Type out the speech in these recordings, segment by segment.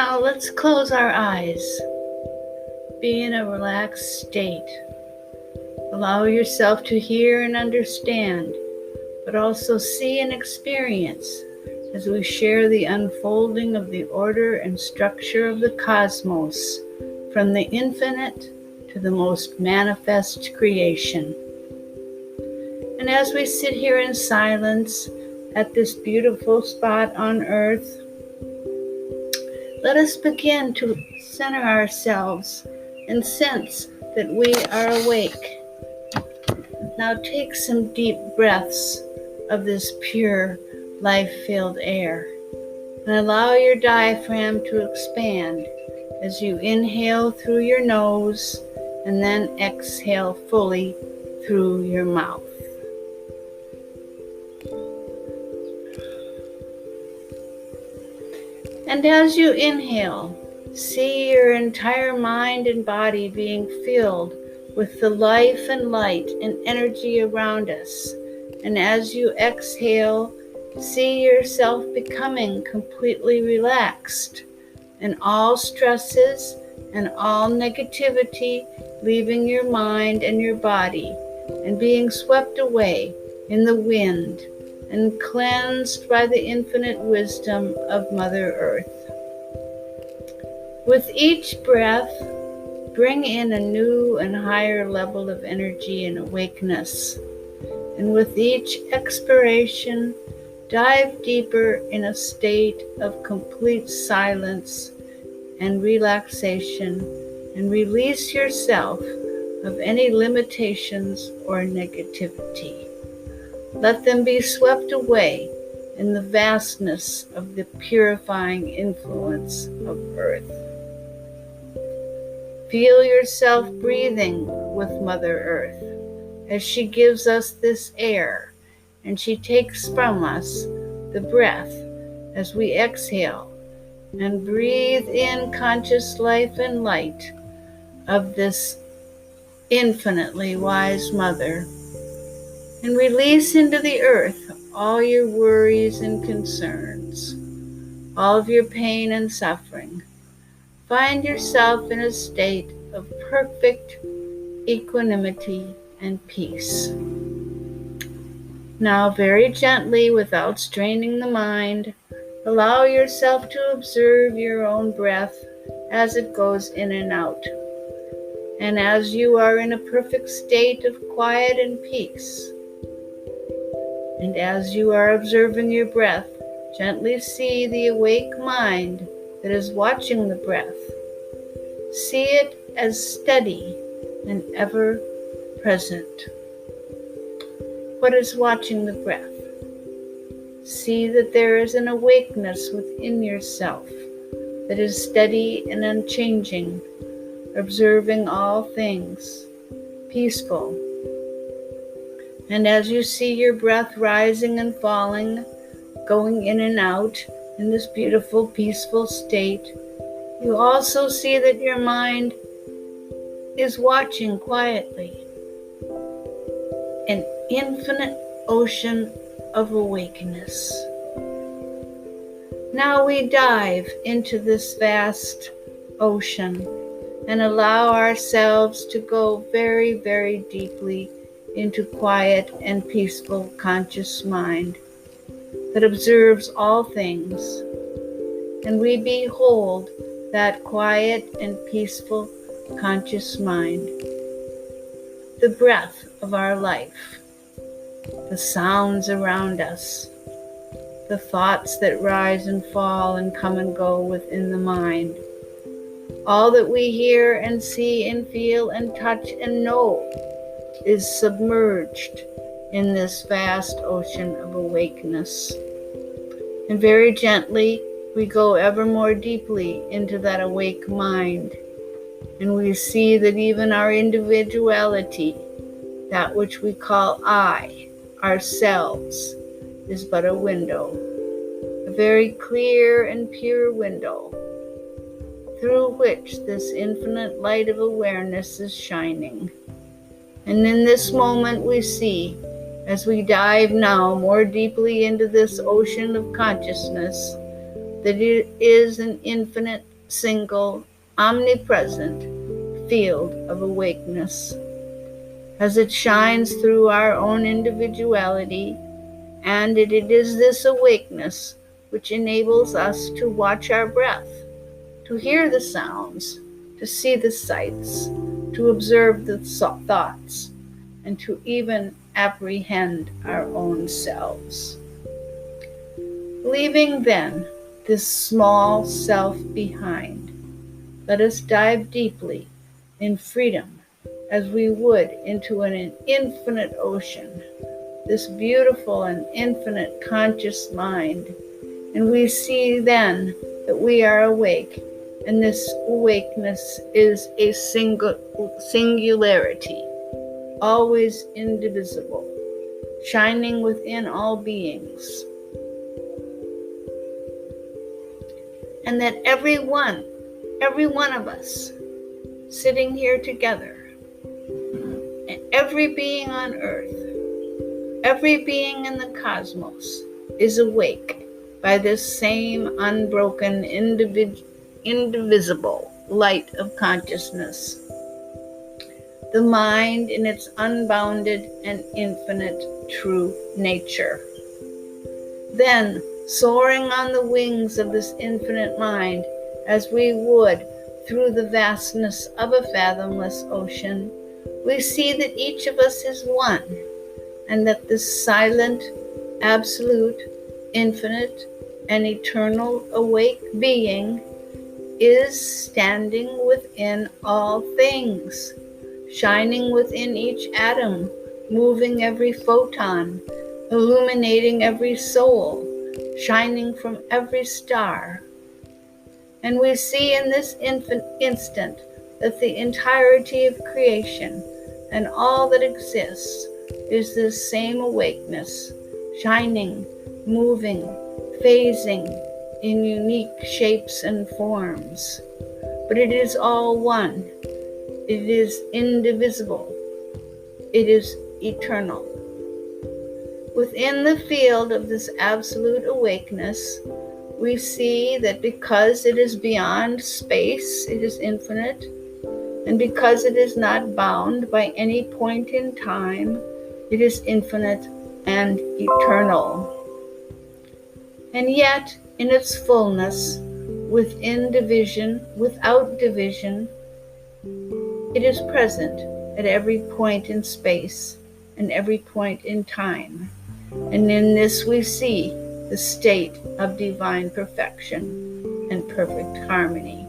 Now let's close our eyes. Be in a relaxed state. Allow yourself to hear and understand, but also see and experience as we share the unfolding of the order and structure of the cosmos, from the infinite to the most manifest creation. And as we sit here in silence at this beautiful spot on earth, let us begin to center ourselves and sense that we are awake. Now take some deep breaths of this pure, life-filled air, and allow your diaphragm to expand as you inhale through your nose and then exhale fully through your mouth. And as you inhale, see your entire mind and body being filled with the life and light and energy around us. And as you exhale, see yourself becoming completely relaxed, and all stresses and all negativity leaving your mind and your body and being swept away in the wind and cleansed by the infinite wisdom of Mother Earth. With each breath, bring in a new and higher level of energy and awakeness. And with each expiration, dive deeper in a state of complete silence and relaxation, and release yourself of any limitations or negativity. Let them be swept away in the vastness of the purifying influence of Earth. Feel yourself breathing with Mother Earth as she gives us this air, and she takes from us the breath as we exhale and breathe in conscious life and light of this infinitely wise Mother, and release into the earth all your worries and concerns, all of your pain and suffering. Find yourself in a state of perfect equanimity and peace. Now, very gently, without straining the mind, allow yourself to observe your own breath as it goes in and out. And as you are in a perfect state of quiet and peace, and as you are observing your breath, gently see the awake mind that is watching the breath. See it as steady and ever present. What is watching the breath? See that there is an awakeness within yourself that is steady and unchanging, observing all things, peaceful. And as you see your breath rising and falling, going in and out in this beautiful, peaceful state, you also see that your mind is watching quietly an infinite ocean of awakeness. Now we dive into this vast ocean and allow ourselves to go very, very deeply into quiet and peaceful conscious mind that observes all things. And we behold that quiet and peaceful conscious mind, the breath of our life, the sounds around us, the thoughts that rise and fall and come and go within the mind. All that we hear and see and feel and touch and know is submerged in this vast ocean of awakeness. And very gently, we go ever more deeply into that awake mind, and we see that even our individuality, that which we call I, ourselves, is but a window, a very clear and pure window, through which this infinite light of awareness is shining. And in this moment we see, as we dive now more deeply into this ocean of consciousness, that it is an infinite single, omnipresent field of awakeness. As it shines through our own individuality, and it is this awakeness which enables us to watch our breath, to hear the sounds, to see the sights, to observe the thoughts, and to even apprehend our own selves. Leaving then this small self behind, let us dive deeply in freedom as we would into an infinite ocean, this beautiful and infinite conscious mind. And we see then that we are awake, and this awakeness is a singularity, always indivisible, shining within all beings. And that every one of us sitting here together, and every being on earth, every being in the cosmos is awake by this same unbroken, indivisible light of consciousness. The mind in its unbounded and infinite true nature. Then, soaring on the wings of this infinite mind, as we would through the vastness of a fathomless ocean, we see that each of us is one, and that this silent, absolute, infinite, and eternal awake being is standing within all things, shining within each atom, moving every photon, illuminating every soul, shining from every star. And we see in this instant that the entirety of creation and all that exists is this same awakeness, shining, moving, phasing in unique shapes and forms. But it is all one. It is indivisible. It is eternal. Within the field of this absolute awakeness, we see that because it is beyond space, it is infinite, and because it is not bound by any point in time, it is infinite and eternal. And yet, in its fullness, within division, without division, it is present at every point in space and every point in time. And in this we see the state of divine perfection and perfect harmony.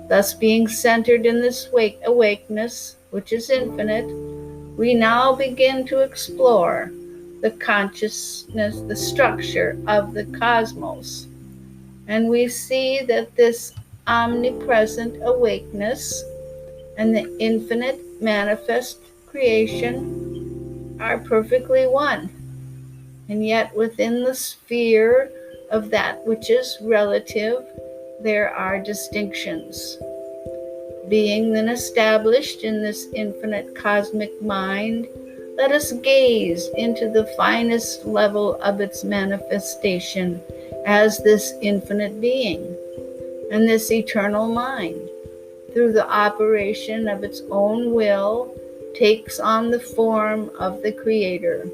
Thus, being centered in this awakeness, which is infinite, we now begin to explore the consciousness, the structure of the cosmos. And we see that this omnipresent awakeness and the infinite manifest creation are perfectly one. And yet within the sphere of that which is relative, there are distinctions. Being then established in this infinite cosmic mind, let us gaze into the finest level of its manifestation as this infinite being and this eternal mind, through the operation of its own will, takes on the form of the Creator.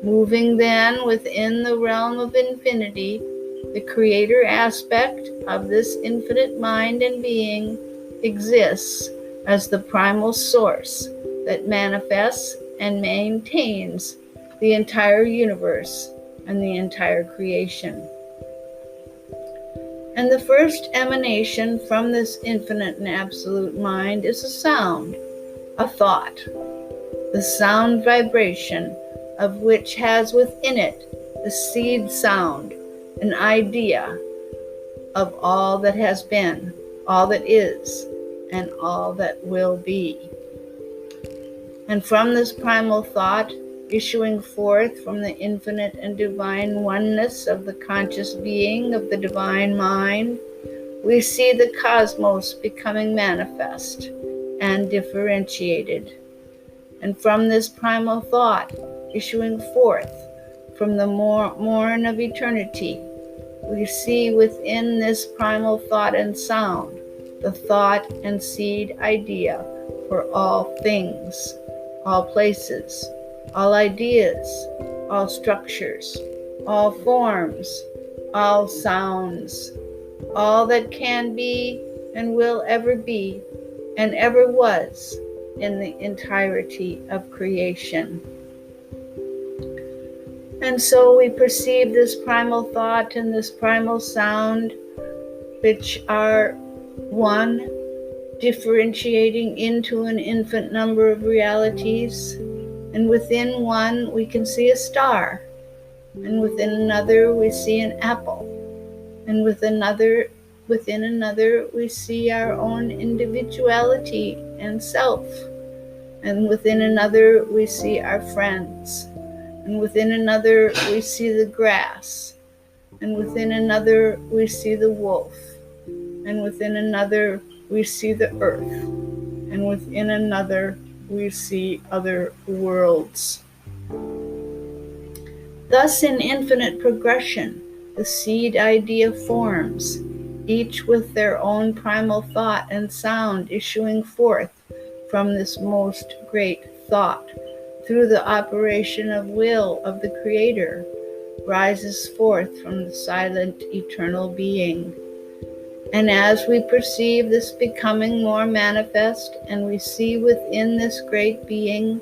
Moving then within the realm of infinity, the Creator aspect of this infinite mind and being exists as the primal source that manifests and maintains the entire universe and the entire creation. And the first emanation from this infinite and absolute mind is a sound, a thought, the sound vibration of which has within it the seed sound, an idea of all that has been, all that is, and all that will be. And from this primal thought, issuing forth from the infinite and divine oneness of the conscious being of the divine mind, we see the cosmos becoming manifest and differentiated. And from this primal thought, issuing forth from the morn of eternity, we see within this primal thought and sound the thought and seed idea for all things, all places, all ideas, all structures, all forms, all sounds, all that can be and will ever be and ever was in the entirety of creation. And so we perceive this primal thought and this primal sound, which are one, differentiating into an infinite number of realities. And within one, we can see a star. And within another, we see an apple. And within another, we see our own individuality and self. And within another, we see our friends. And within another, we see the grass. And within another, we see the wolf. And within another, we see the earth. And within another, we see other worlds. Thus, in infinite progression, the seed idea forms, each with their own primal thought and sound issuing forth from this most great thought, through the operation of will of the Creator, rises forth from the silent eternal being. And as we perceive this becoming more manifest, and we see within this great being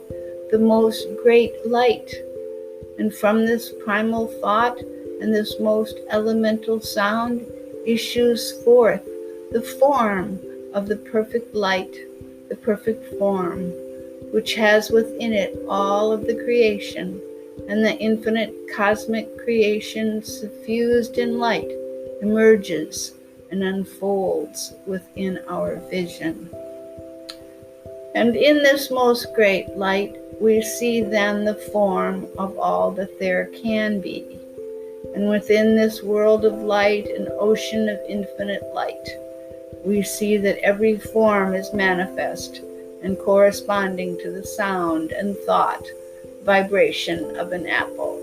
the most great light, and from this primal thought and this most elemental sound issues forth the form of the perfect light, the perfect form, which has within it all of the creation, and the infinite cosmic creation suffused in light emerges and unfolds within our vision. And in this most great light, we see then the form of all that there can be. And within this world of light, an ocean of infinite light, we see that every form is manifest and corresponding to the sound and thought, vibration of an apple.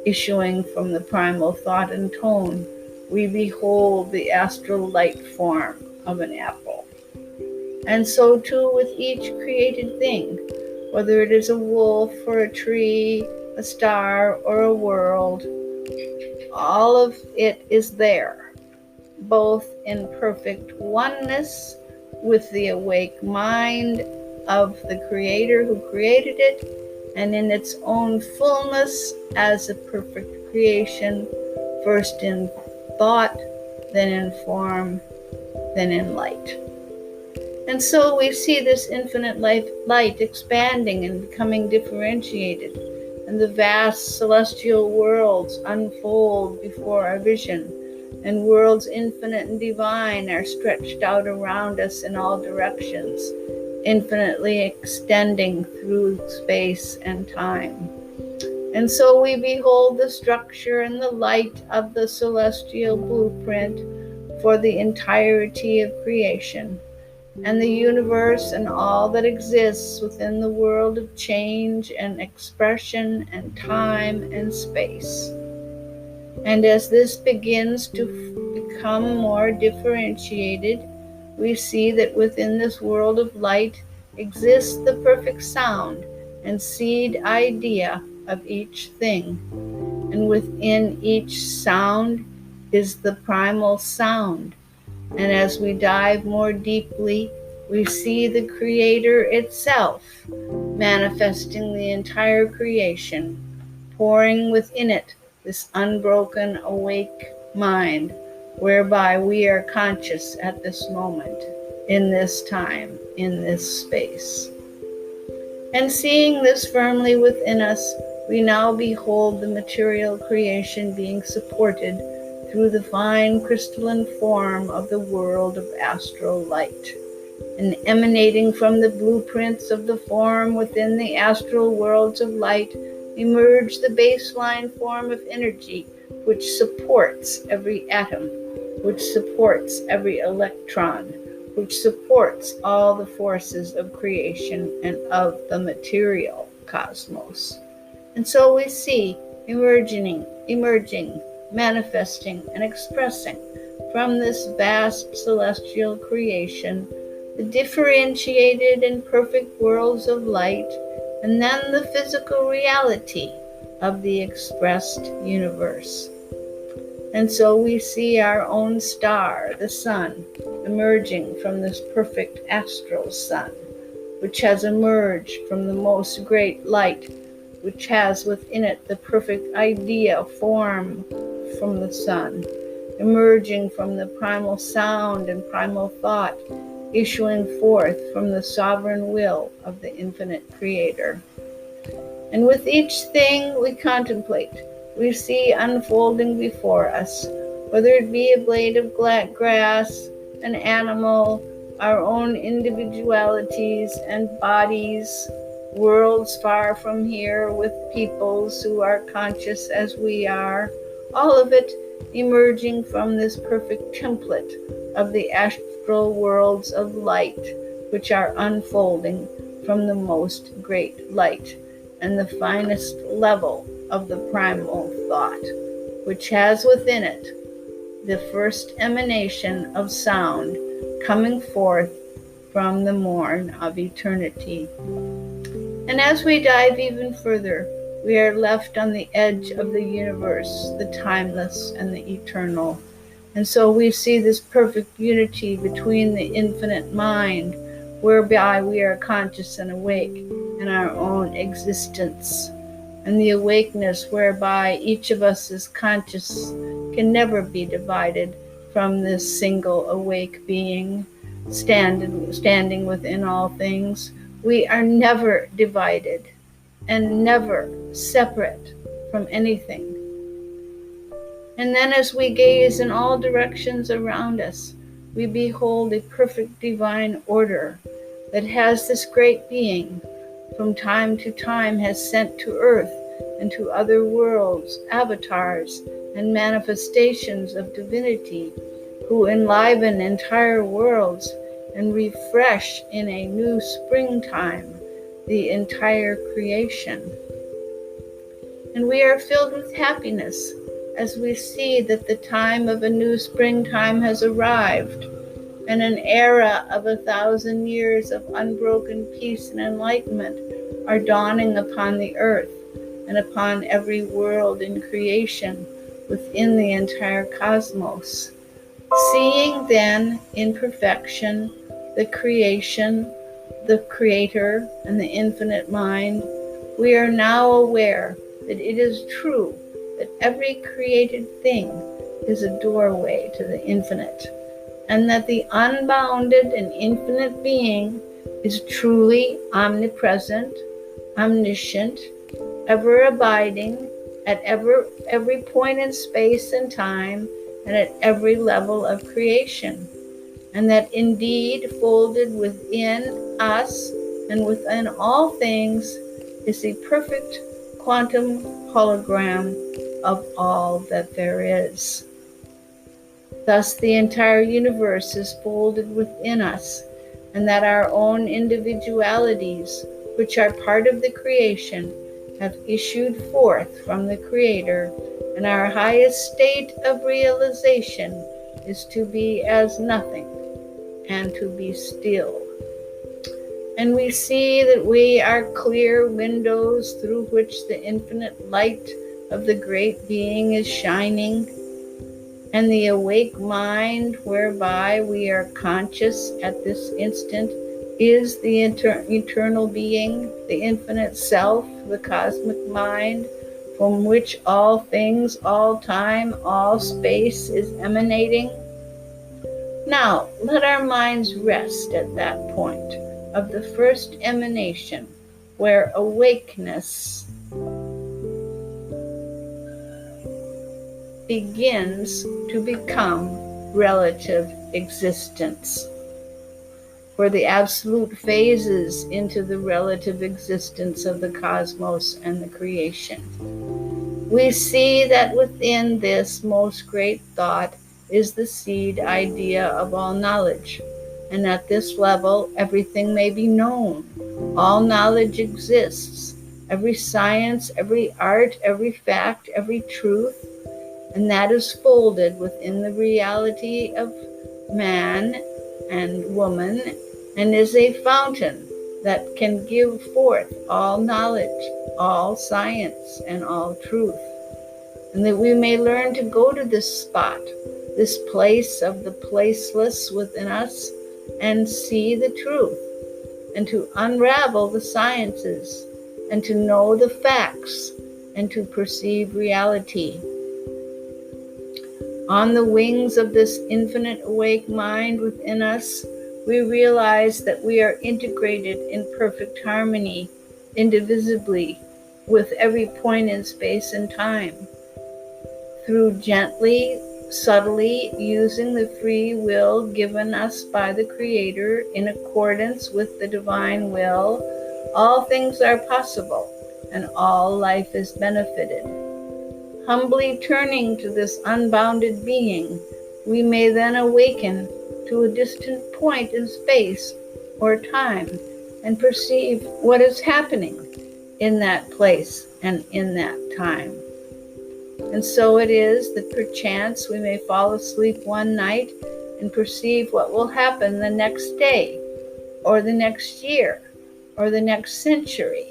Issuing from the primal thought and tone, we behold the astral light form of an apple. And so too with each created thing, whether it is a wolf or a tree, a star or a world, all of it is there, both in perfect oneness with the awake mind of the Creator who created it, and in its own fullness as a perfect creation, first in thought, then in form, then in light. And so we see this infinite light expanding and becoming differentiated, and the vast celestial worlds unfold before our vision, and worlds infinite and divine are stretched out around us in all directions, infinitely extending through space and time. And so we behold the structure and the light of the celestial blueprint for the entirety of creation, and the universe and all that exists within the world of change and expression and time and space. And as this begins to become more differentiated, we see that within this world of light exists the perfect sound and seed idea of each thing. And within each sound is the primal sound. And as we dive more deeply, we see the Creator itself manifesting the entire creation, pouring within it this unbroken awake mind, whereby we are conscious at this moment, in this time, in this space. And seeing this firmly within us, we now behold the material creation being supported through the fine crystalline form of the world of astral light, and emanating from the blueprints of the form within the astral worlds of light emerge the baseline form of energy which supports every atom, which supports every electron, which supports all the forces of creation and of the material cosmos. And so we see emerging manifesting and expressing from this vast celestial creation the differentiated and perfect worlds of light, and then the physical reality of the expressed universe. And so we see our own star, the sun, emerging from this perfect astral sun, which has emerged from the most great light, which has within it the perfect idea form from the sun, emerging from the primal sound and primal thought, issuing forth from the sovereign will of the infinite creator. And with each thing we contemplate, we see unfolding before us, whether it be a blade of grass, an animal, our own individualities and bodies, worlds far from here with peoples who are conscious as we are, all of it emerging from this perfect template of the astral worlds of light, which are unfolding from the most great light and the finest level of the primal thought, which has within it the first emanation of sound coming forth from the morn of eternity. And as we dive even further, we are left on the edge of the universe, the timeless and the eternal. And so we see this perfect unity between the infinite mind, whereby we are conscious and awake in our own existence, and the awakeness whereby each of us is conscious can never be divided from this single awake being, standing within all things. We are never divided and never separate from anything. And then as we gaze in all directions around us, we behold a perfect divine order that has this great being from time to time has sent to earth and to other worlds, avatars and manifestations of divinity, who enliven entire worlds and refresh in a new springtime the entire creation. And we are filled with happiness as we see that the time of a new springtime has arrived, and an era of 1,000 years of unbroken peace and enlightenment are dawning upon the earth and upon every world in creation within the entire cosmos. Seeing then in perfection the creation, the creator, and the infinite mind, we are now aware that it is true that every created thing is a doorway to the infinite, and that the unbounded and infinite being is truly omnipresent, omniscient, ever abiding at every point in space and time, and at every level of creation, and that indeed folded within us and within all things is the perfect quantum hologram of all that there is. Thus the entire universe is folded within us, and that our own individualities, which are part of the creation, have issued forth from the Creator, and our highest state of realization is to be as nothing and to be still. And we see that we are clear windows through which the infinite light of the great being is shining, and the awake mind whereby we are conscious at this instant is the eternal being, the infinite self, the cosmic mind, from which all things, all time, all space is emanating. Now, let our minds rest at that point of the first emanation, where awakeness begins to become relative existence, where the absolute phases into the relative existence of the cosmos and the creation. We see that within this most great thought is the seed idea of all knowledge, and at this level everything may be known. All knowledge exists, every science, every art, every fact, every truth and that is folded within the reality of man and woman, and is a fountain that can give forth all knowledge, all science, and all truth. And that we may learn to go to this spot, this place of the placeless within us, and see the truth, and to unravel the sciences, and to know the facts, and to perceive reality. On the wings of this infinite awake mind within us, we realize that we are integrated in perfect harmony, indivisibly, with every point in space and time. Through gently, subtly using the free will given us by the Creator in accordance with the divine will, all things are possible and all life is benefited. Humbly turning to this unbounded being, we may then awaken to a distant point in space or time and perceive what is happening in that place and in that time. And so it is that perchance we may fall asleep one night and perceive what will happen the next day, or the next year, or the next century,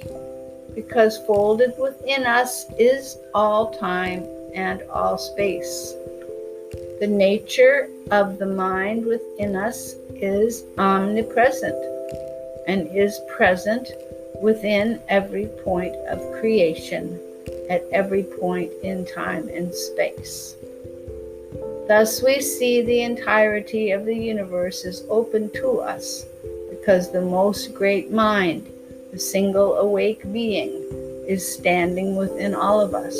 because folded within us is all time and all space. The nature of the mind within us is omnipresent and is present within every point of creation, at every point in time and space. Thus we see the entirety of the universe is open to us, because the most great mind, the single awake being, is standing within all of us.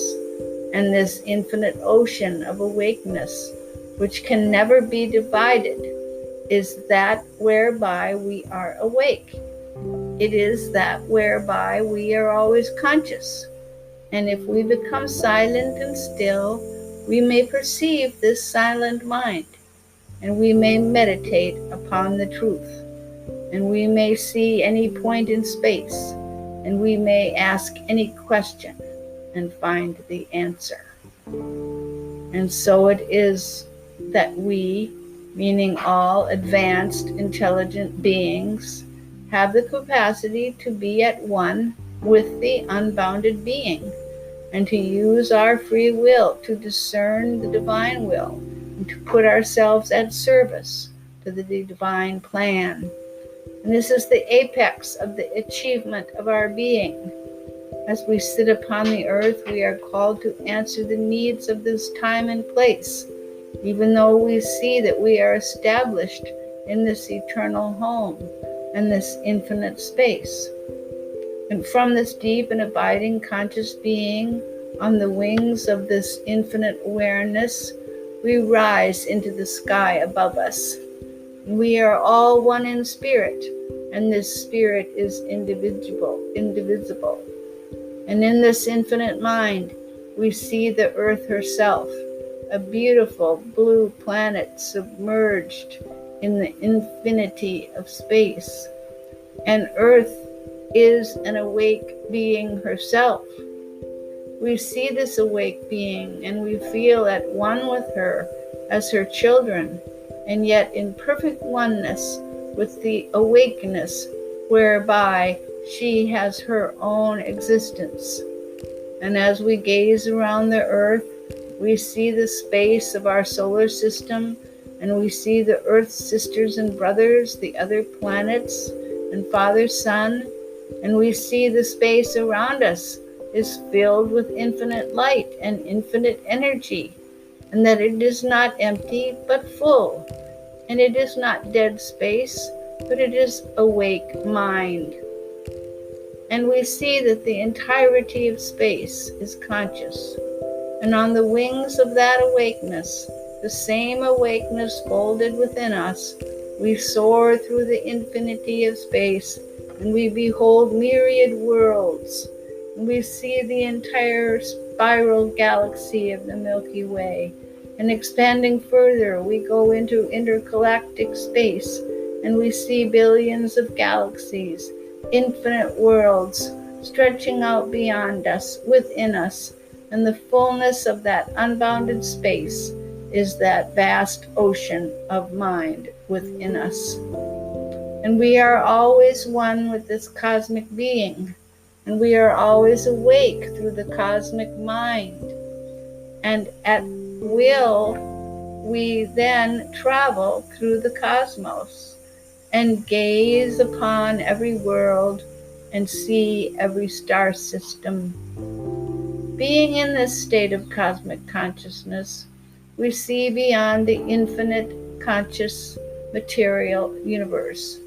And this infinite ocean of awakeness, which can never be divided, is that whereby we are awake. It is that whereby we are always conscious. And if we become silent and still, we may perceive this silent mind, and we may meditate upon the truth, and we may see any point in space, and we may ask any question and find the answer. And so it is that we, meaning all advanced intelligent beings, have the capacity to be at one with the unbounded being, and to use our free will to discern the divine will, and to put ourselves at service to the divine plan. And this is the apex of the achievement of our being. As we sit upon the earth, we are called to answer the needs of this time and place, even though we see that we are established in this eternal home and this infinite space. And from this deep and abiding conscious being, on the wings of this infinite awareness, we rise into the sky above us. We are all one in spirit, and this spirit is indivisible. And in this infinite mind, we see the earth herself, a beautiful blue planet submerged in the infinity of space. And earth is an awake being herself. We see this awake being, and we feel at one with her as her children, and yet in perfect oneness with the awakeness whereby she has her own existence. And as we gaze around the earth, we see the space of our solar system, and we see the earth's sisters and brothers, the other planets, and Father, Son, and we see the space around us is filled with infinite light and infinite energy, and that it is not empty but full, and it is not dead space, but it is awake mind. And we see that the entirety of space is conscious, and on the wings of that awakeness, the same awakeness folded within us, we soar through the infinity of space, and we behold myriad worlds. We see the entire spiral galaxy of the Milky Way, and expanding further, we go into intergalactic space, and we see billions of galaxies, infinite worlds, stretching out beyond us, within us, And the fullness of that unbounded space is that vast ocean of mind within us. And we are always one with this cosmic being. And we are always awake through the cosmic mind. And at will, we then travel through the cosmos and gaze upon every world and see every star system. Being in this state of cosmic consciousness, we see beyond the infinite conscious material universe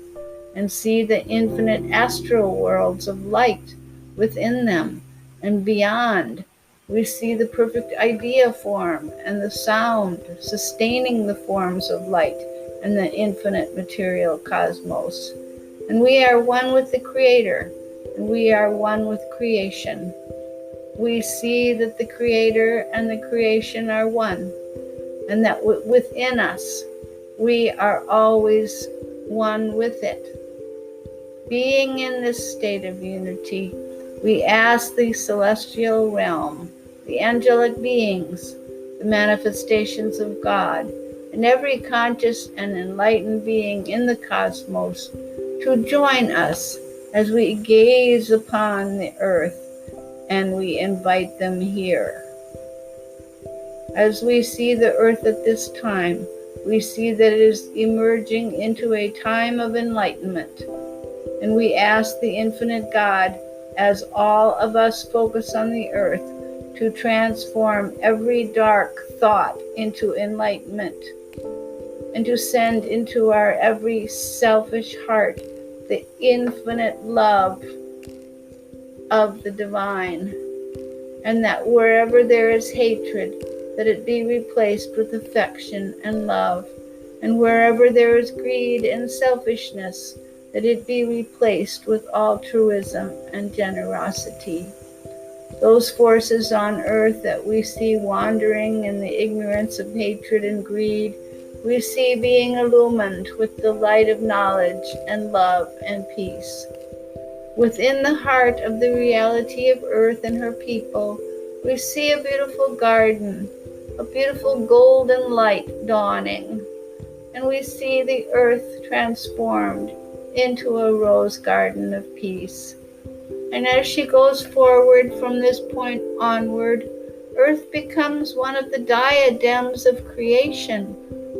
and see the infinite astral worlds of light within them and beyond. We see the perfect idea form and the sound sustaining the forms of light and the infinite material cosmos. And we are one with the Creator, and we are one with creation. We see that the Creator and the creation are one, and that within us, we are always one with it. Being in this state of unity, we ask the celestial realm, the angelic beings, the manifestations of God, and every conscious and enlightened being in the cosmos to join us as we gaze upon the earth, and we invite them here. As we see the earth at this time, we see that it is emerging into a time of enlightenment. And we ask the infinite God, as all of us focus on the earth, to transform every dark thought into enlightenment, and to send into our every selfish heart the infinite love of the divine, and that wherever there is hatred, that it be replaced with affection and love, and wherever there is greed and selfishness, that it be replaced with altruism and generosity. Those forces on earth that we see wandering in the ignorance of hatred and greed, we see being illumined with the light of knowledge and love and peace. Within the heart of the reality of earth and her people, we see a beautiful garden, a beautiful golden light dawning, and we see the earth transformed into a rose garden of peace. And as she goes forward from this point onward, earth becomes one of the diadems of creation,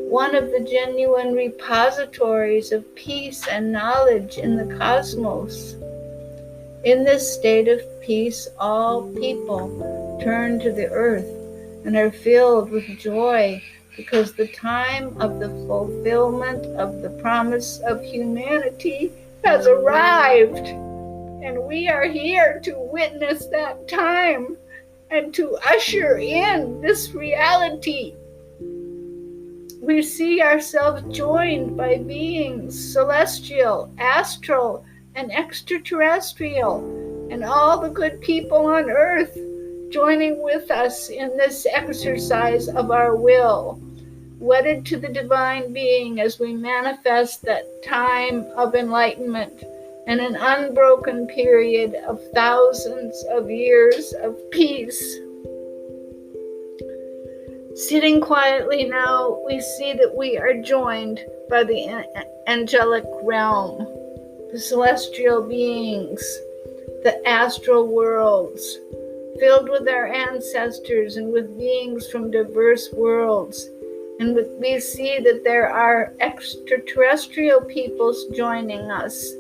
one of the genuine repositories of peace and knowledge in the cosmos. In this state of peace, all people turn to the earth and are filled with joy, because the time of the fulfillment of the promise of humanity has arrived. And we are here to witness that time and to usher in this reality. We see ourselves joined by beings, celestial, astral, and extraterrestrial, and all the good people on earth joining with us in this exercise of our will, wedded to the divine being as we manifest that time of enlightenment and an unbroken period of thousands of years of peace. Sitting quietly now, we see that we are joined by the angelic realm, the celestial beings, the astral worlds, filled with our ancestors and with beings from diverse worlds. And we see that there are extraterrestrial peoples joining us,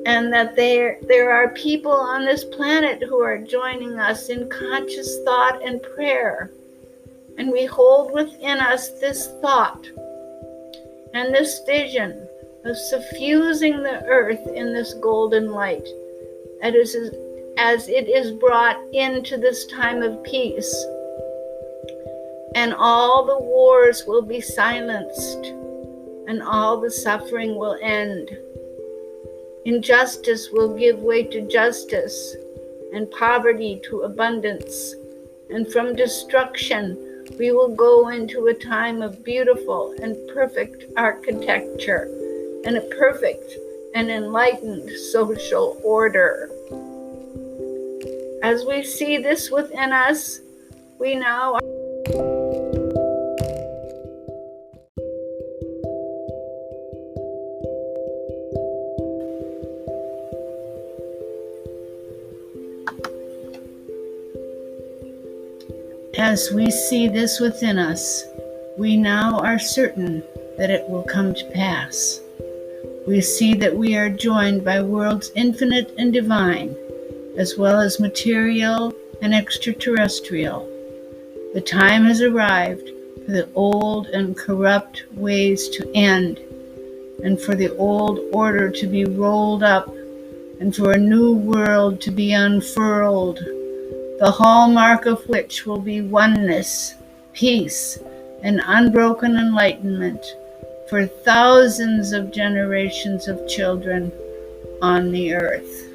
and that there are people on this planet who are joining us in conscious thought and prayer. And we hold within us this thought and this vision of suffusing the earth in this golden light, as it is brought into this time of peace. And all the wars will be silenced, and all the suffering will end. Injustice will give way to justice, and poverty to abundance. And from destruction, we will go into a time of beautiful and perfect architecture, and a perfect and enlightened social order. As we see this within us, we now As we see this within us, we now are certain that it will come to pass. We see that we are joined by worlds infinite and divine, as well as material and extraterrestrial. The time has arrived for the old and corrupt ways to end, and for the old order to be rolled up, and for a new world to be unfurled, the hallmark of which will be oneness, peace, and unbroken enlightenment for thousands of generations of children on the earth.